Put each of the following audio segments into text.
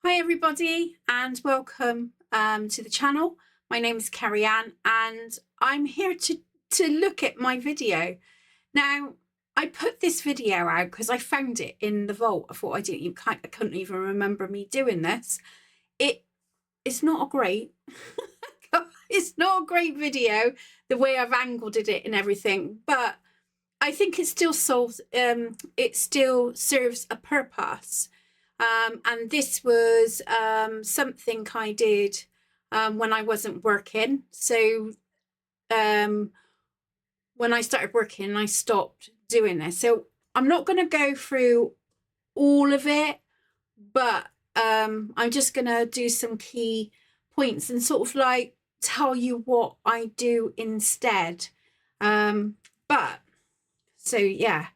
Hi everybody and welcome to the channel. My name is Carrie Ann and I'm here to look at my video. Now I put this video out because I found it in the vault. I thought I couldn't even remember me doing this. It's not a great it's not a great video the way I've angled it and everything, but I think it still serves a purpose. And this was something I did when I wasn't working. So when I started working, I stopped doing this. So I'm not going to go through all of it, but I'm just going to do some key points and sort of like tell you what I do instead. But so yeah,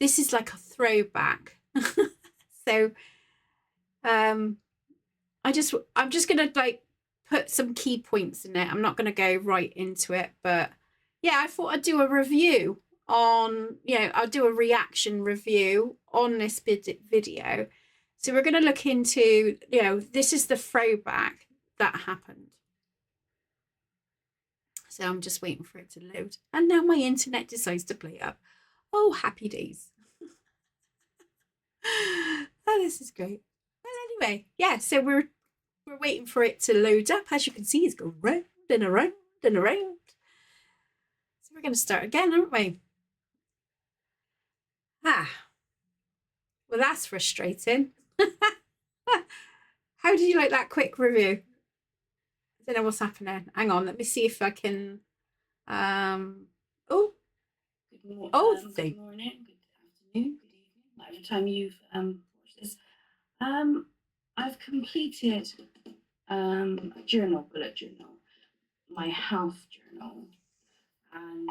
this is like a throwback. So I'm just gonna like put some key points in it. I'm not gonna go right into it, but yeah, I thought I'd do a review on, I'll do a reaction review on this video. So we're gonna look into, this is the throwback that happened. So I'm just waiting for it to load. And now my internet decides to play up. Oh, happy days. Oh, this is great. Well, anyway, yeah, so we're waiting for it to load up. As you can see, it's going round and around and around. So we're going to start again, aren't we? Well, that's frustrating. How did you like that quick review? I don't know what's happening. Hang on, let me see if I can. Good morning, good morning, good afternoon, good evening, whatever time you've watched this. I've completed a bullet journal, my health journal, and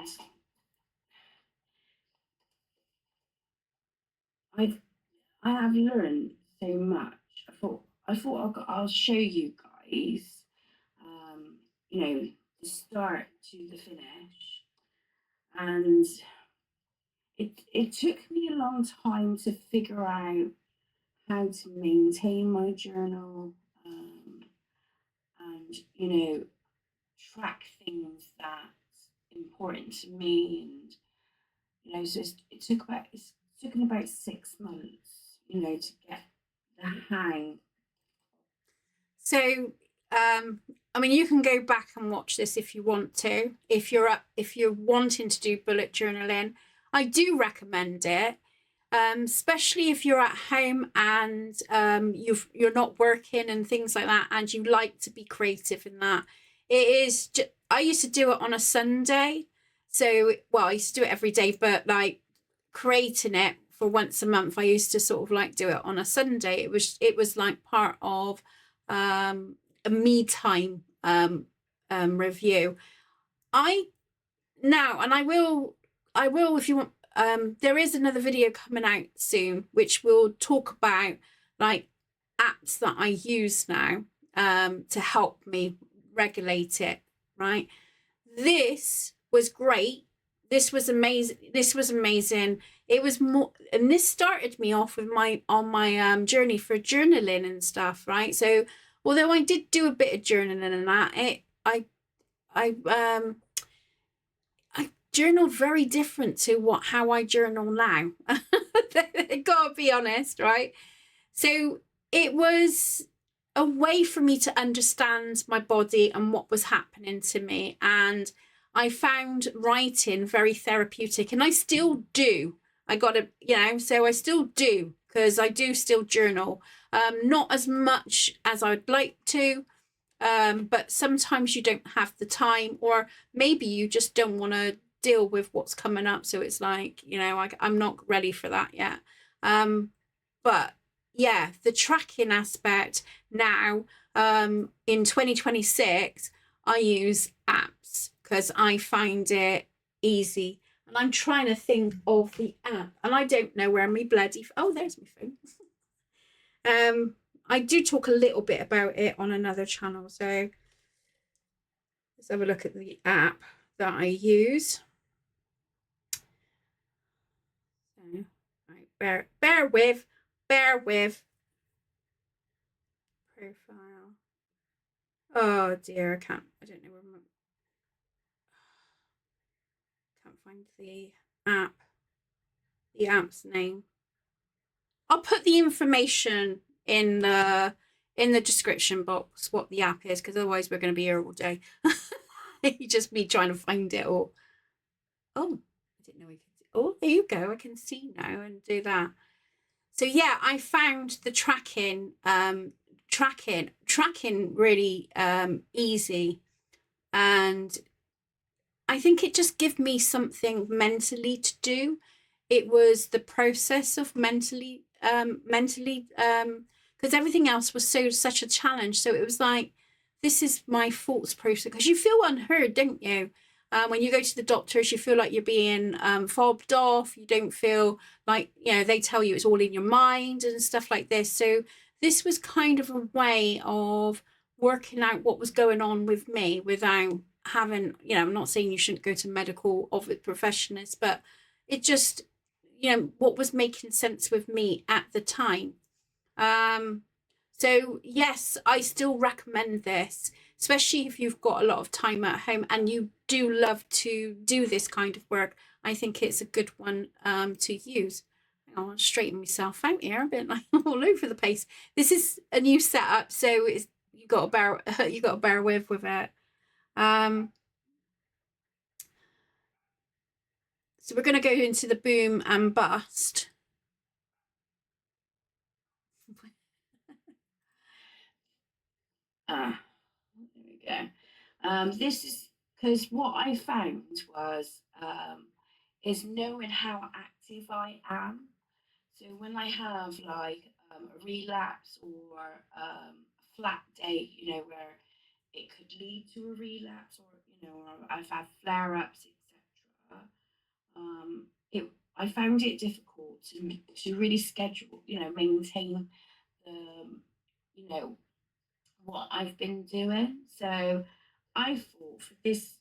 I have learned so much. I thought I'll show you guys, the start to the finish, and it took me a long time to figure out how to maintain my journal, and track things that's important to me, and so it's taken about 6 months to get the hang. So I mean, you can go back and watch this if you want to. If you're wanting to do bullet journaling, I do recommend it. Especially if you're at home and you're not working and things like that, and you like to be creative in that. I used to do it on a Sunday. So, well, I used to do it every day, but like creating it for once a month, I used to sort of like do it on a Sunday. It was like part of a me time review. I now, and I will if you want. There is another video coming out soon, which will talk about like apps that I use now to help me regulate it. Right. This was great. This was amazing. This was amazing. It was more, and this started me off with my journey for journaling and stuff. Right. So although I did do a bit of journaling and that, I journaled very different to how I journal now. Gotta be honest, right? So it was a way for me to understand my body and what was happening to me. And I found writing very therapeutic, and I still do. So I still do, because I do still journal. Not as much as I'd like to, but sometimes you don't have the time, or maybe you just don't want to deal with what's coming up. So it's like, I'm not ready for that yet. But yeah, the tracking aspect now, in 2026, I use apps because I find it easy. And I'm trying to think of the app, and I don't know where my oh, there's my phone. I do talk a little bit about it on another channel. So let's have a look at the app that I use. So, right, bear with. profile. Oh dear, I don't know where can't find app, the app's name. I'll put the information in the description box what the app is, because otherwise we're going to be here all day. Just me trying to find it all. Oh, I didn't know we could. Oh, there you go. I can see now and do that. So yeah, I found the tracking really easy, and I think it just gave me something mentally to do. It was the process of because everything else was such a challenge. So it was like, this is my thoughts process, because you feel unheard, don't you? When you go to the doctors, you feel like you're being fobbed off. You don't feel like, they tell you it's all in your mind and stuff like this. So this was kind of a way of working out what was going on with me without having, I'm not saying you shouldn't go to medical of it professionals, but it just, what was making sense with me at the time. um so yes, I still recommend this, especially if you've got a lot of time at home and you do love to do this kind of work. I think it's a good one to use. I'll straighten myself out here, a bit like all over the place. This is a new setup, so it's you got to bear you got to bear with it. um So we're going to go into the boom and bust. There we go. This is because what I found was is knowing how active I am. So when I have like a relapse or a flat day, where it could lead to a relapse, or or I've had flare ups, etc. It I found it difficult to really schedule, maintain the, you know, what I've been doing. So I thought for this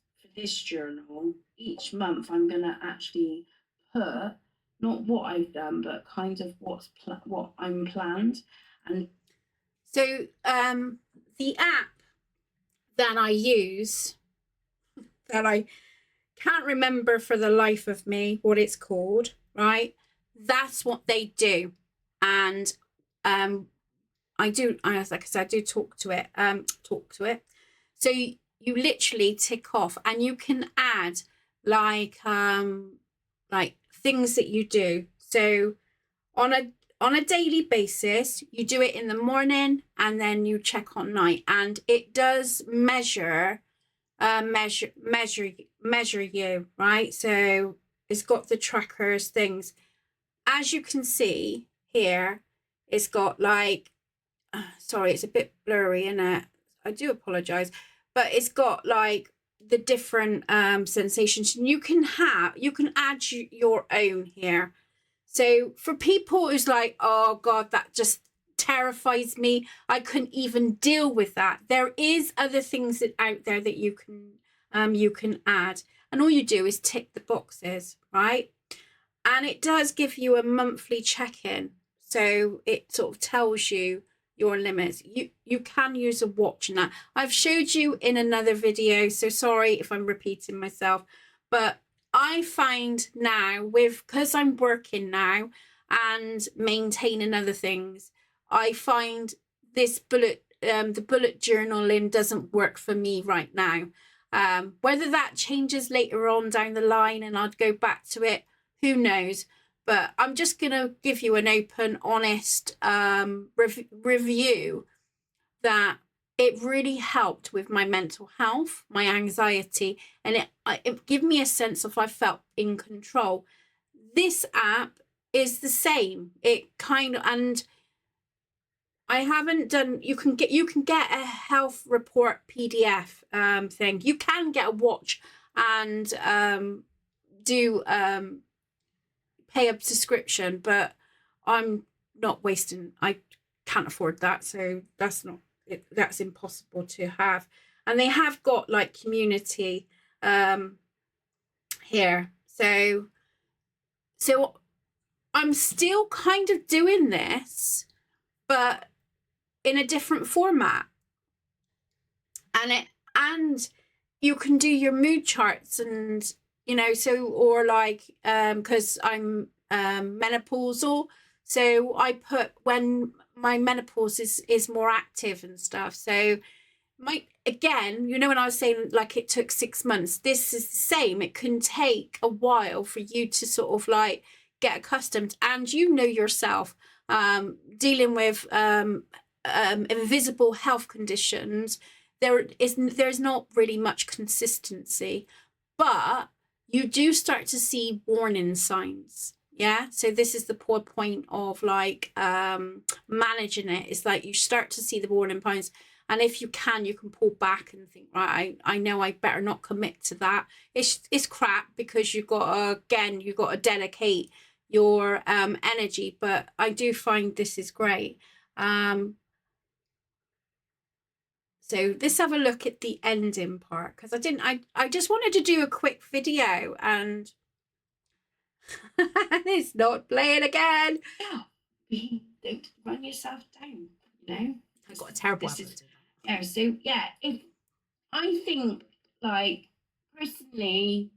journal, each month I'm gonna actually put not what I've done, but kind of what I'm planned. And So the app that I use, that I can't remember for the life of me what it's called, right? That's what they do. And like I said, I do talk to it. So you literally tick off, and you can add like things that you do. So on a daily basis, you do it in the morning and then you check on night, and it does measure you, right? So it's got the trackers things. As you can see here, it's got like, sorry, it's a bit blurry in it. I do apologize, but it's got like the different sensations, and you can add your own here. So for people who's like, oh God, that just terrifies me, I couldn't even deal with that, there is other things out there that you can add, and all you do is tick the boxes, right? And it does give you a monthly check-in, so it sort of tells you your limits. You can use a watch in that. I've showed you in another video, so sorry if I'm repeating myself, but I find now, because I'm working now and maintaining other things, I find this the bullet journaling doesn't work for me right now. Whether that changes later on down the line and I'd go back to it, who knows? But I'm just going to give you an open, honest review that it really helped with my mental health, my anxiety, and it gave me a sense of I felt in control. This app is the same. It kind of, and I haven't done. You can get a health report PDF thing. You can get a watch and do pay a subscription, but I'm not wasting. I can't afford that, so that's impossible to have. And they have got like community here, so I'm still kind of doing this, but in a different format. And you can do your mood charts, and so, or like, because I'm menopausal, so I put when my menopause is more active and stuff. So again, when I was saying like it took 6 months, this is the same. It can take a while for you to sort of like get accustomed, and yourself, dealing with invisible health conditions. There's not really much consistency, but you do start to see warning signs. Yeah, so this is the poor point of like managing it. It's like you start to see the warning signs, and if you can pull back and think, right, I know I better not commit to that. It's crap, because you've got to dedicate your energy. But I do find this is great. So let's have a look at the ending part, because I just wanted to do a quick video, and it's not playing again. Don't run yourself down, I got a terrible habit. Yeah, so yeah, if I think, like, personally,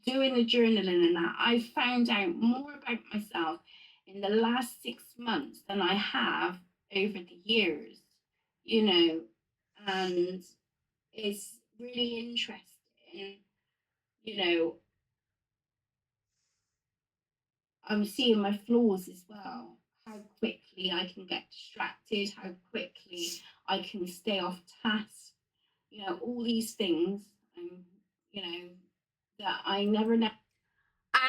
doing the journaling and that, I found out more about myself in the last 6 months than I have over the years, and it's really interesting, you know. I'm seeing my flaws as well. How quickly I can get distracted, how quickly I can stay off task, all these things, you know, that I never know.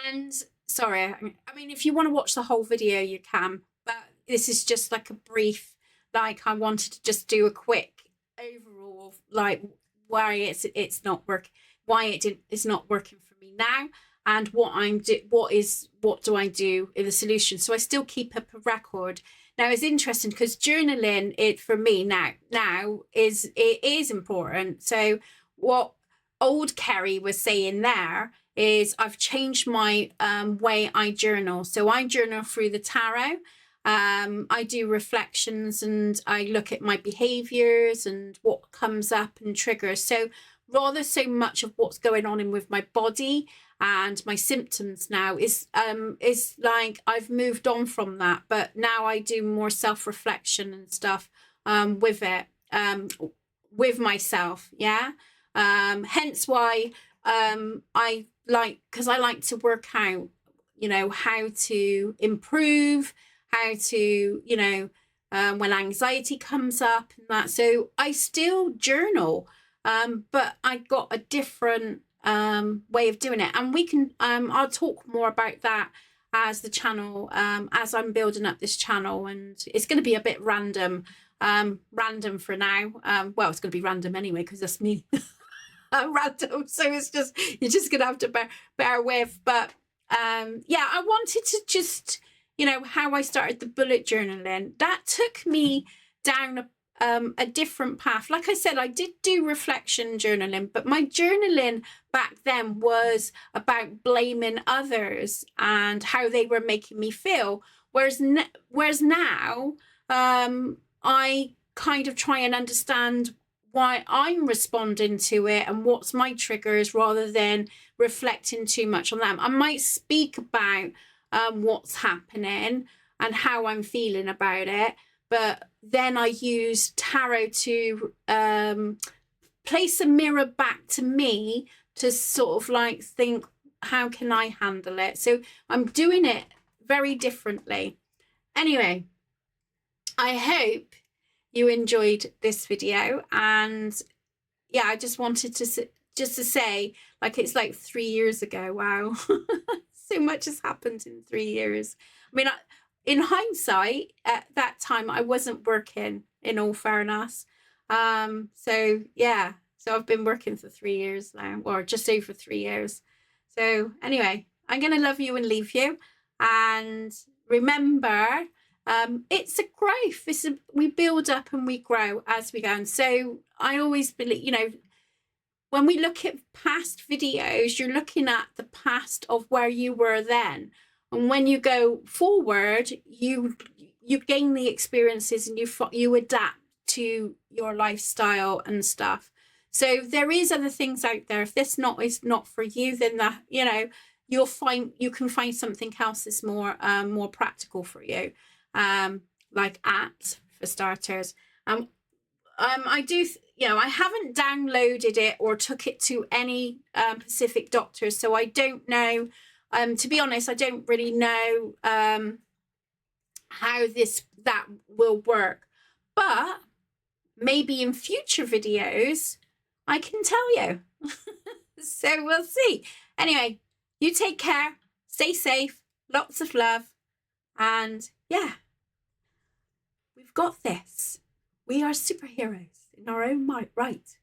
And sorry, I mean, if you want to watch the whole video, you can, but this is just like a brief, like I wanted to just do a quick overall of like why it's not working, why it's not working for me now, and what do I do in the solution. So I still keep up a record. Now it's interesting because journaling, it for me now is important. So what old Kerry was saying there is I've changed my way I journal. So I journal through the tarot. I do reflections, and I look at my behaviors and what comes up and triggers. So rather so much of what's going on with my body and my symptoms now is like I've moved on from that, but now I do more self-reflection and stuff with it, with myself. Yeah. Hence why because I like to work out, how to improve, how to, when anxiety comes up and that. So I still journal, but I got a different way of doing it. And I'll talk more about that as the channel, as I'm building up this channel, and it's going to be a bit random for now. Well, it's going to be random anyway, because that's me. Random, so you're just gonna have to bear with. But yeah, I wanted to just, how I started the bullet journaling. That took me down a different path. Like I said, I did do reflection journaling, but my journaling back then was about blaming others and how they were making me feel. Whereas now, I kind of try and understand why I'm responding to it and what's my triggers, rather than reflecting too much on them. I might speak about what's happening and how I'm feeling about it, but then I use tarot to place a mirror back to me to sort of like think, how can I handle it? So I'm doing it very differently. Anyway, I hope you enjoyed this video, and yeah, I just wanted to say, like, it's like 3 years ago. Wow. So much has happened in 3 years. I mean, in hindsight, at that time I wasn't working, in all fairness. So yeah, so I've been working for 3 years now, or just over 3 years. So anyway, I'm going to love you and leave you, and remember, it's a growth. We build up and we grow as we go. And so I always believe, when we look at past videos, you're looking at the past of where you were then. And when you go forward, you gain the experiences and you adapt to your lifestyle and stuff. So there is other things out there. If this is not for you, then that, you know, you can find something else that's more practical for you, like APT for starters. I do, you know, I haven't downloaded it or took it to any specific doctors, so I don't know. To be honest, I don't really know how that will work, but maybe in future videos I can tell you. So we'll see. Anyway, you take care, stay safe, lots of love, and yeah, we've got this. We are superheroes in our own right.